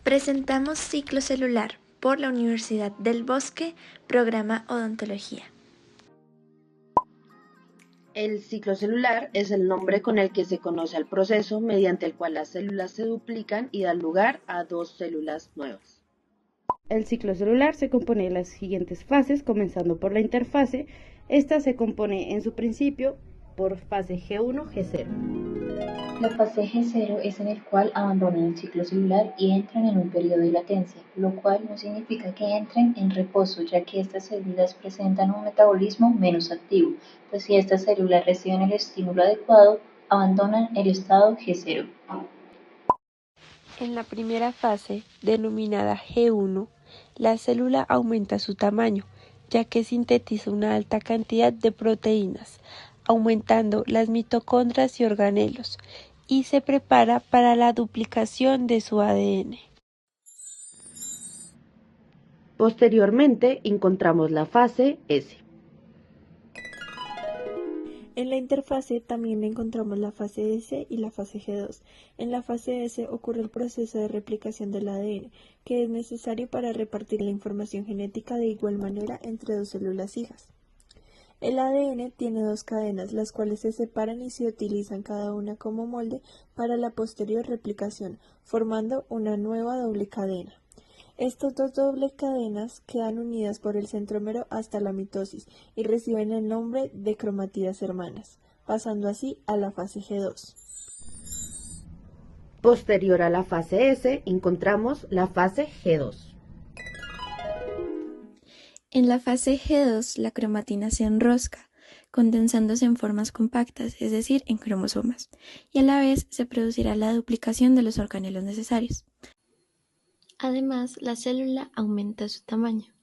Presentamos Ciclo Celular por la Universidad del Bosque, programa Odontología. El ciclo celular es el nombre con el que se conoce al proceso mediante el cual las células se duplican y dan lugar a dos células nuevas. El ciclo celular se compone de las siguientes fases, comenzando por la interfase. Esta se compone en su principio por fase G1, G0. La fase G0 es en el cual abandonan el ciclo celular y entran en un periodo de latencia, lo cual no significa que entren en reposo, ya que estas células presentan un metabolismo menos activo, pues si estas células reciben el estímulo adecuado, abandonan el estado G0. En la primera fase, denominada G1, la célula aumenta su tamaño, ya que sintetiza una alta cantidad de proteínas, aumentando las mitocondrias y organelos, y se prepara para la duplicación de su ADN. Posteriormente encontramos la fase S. En la interfase también encontramos la fase S y la fase G2. En la fase S ocurre el proceso de replicación del ADN, que es necesario para repartir la información genética de igual manera entre dos células hijas. El ADN tiene dos cadenas, las cuales se separan y se utilizan cada una como molde para la posterior replicación, formando una nueva doble cadena. Estas dos dobles cadenas quedan unidas por el centrómero hasta la mitosis y reciben el nombre de cromátidas hermanas, pasando así a la fase G2. Posterior a la fase S encontramos la fase G2. En la fase G2, la cromatina se enrosca, condensándose en formas compactas, es decir, en cromosomas, y a la vez se producirá la duplicación de los organelos necesarios. Además, la célula aumenta su tamaño.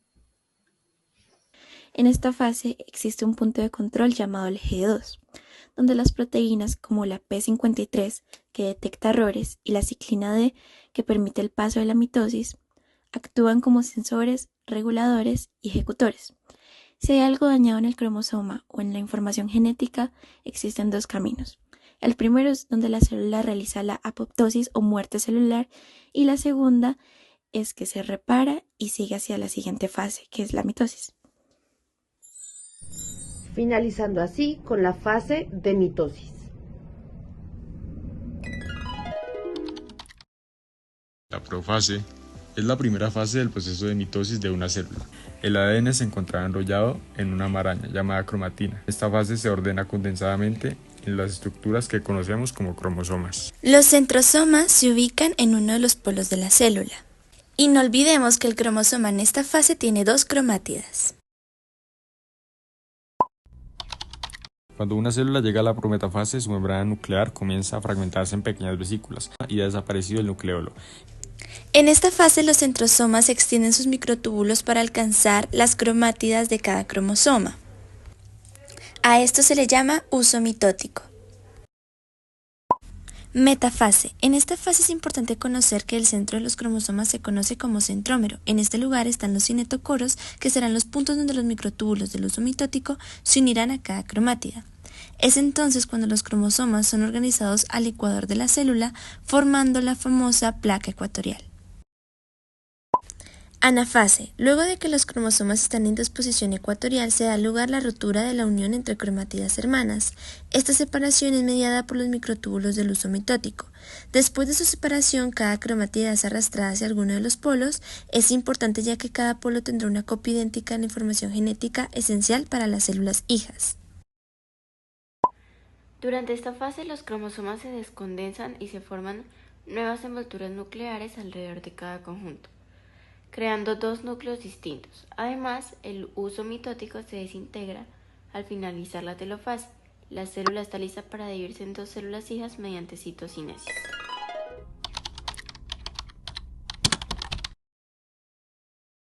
En esta fase existe un punto de control llamado el G2, donde las proteínas como la P53, que detecta errores, y la ciclina D, que permite el paso de la mitosis, actúan como sensores, reguladores y ejecutores. Si hay algo dañado en el cromosoma o en la información genética, existen dos caminos. El primero es donde la célula realiza la apoptosis o muerte celular, y la segunda es que se repara y sigue hacia la siguiente fase, que es la mitosis. Finalizando así con la fase de mitosis. La profase es la primera fase del proceso de mitosis de una célula. El ADN se encontraba enrollado en una maraña llamada cromatina. Esta fase se ordena condensadamente en las estructuras que conocemos como cromosomas. Los centrosomas se ubican en uno de los polos de la célula. Y no olvidemos que el cromosoma en esta fase tiene dos cromátidas. Cuando una célula llega a la prometafase, su membrana nuclear comienza a fragmentarse en pequeñas vesículas y ha desaparecido el nucleolo. En esta fase los centrosomas extienden sus microtúbulos para alcanzar las cromátidas de cada cromosoma. A esto se le llama uso mitótico. Metafase. En esta fase es importante conocer que el centro de los cromosomas se conoce como centrómero. En este lugar están los cinetocoros, que serán los puntos donde los microtúbulos del uso mitótico se unirán a cada cromátida. Es entonces cuando los cromosomas son organizados al ecuador de la célula, formando la famosa placa ecuatorial. Anafase. Luego de que los cromosomas están en disposición ecuatorial, se da lugar la rotura de la unión entre cromátidas hermanas. Esta separación es mediada por los microtúbulos del uso mitótico. Después de su separación, cada cromatida es arrastrada hacia alguno de los polos. Es importante ya que cada polo tendrá una copia idéntica de la información genética esencial para las células hijas. Durante esta fase, los cromosomas se descondensan y se forman nuevas envolturas nucleares alrededor de cada conjunto, creando dos núcleos distintos. Además, el uso mitótico se desintegra al finalizar la telofase. La célula está lista para dividirse en dos células hijas mediante citocinesis.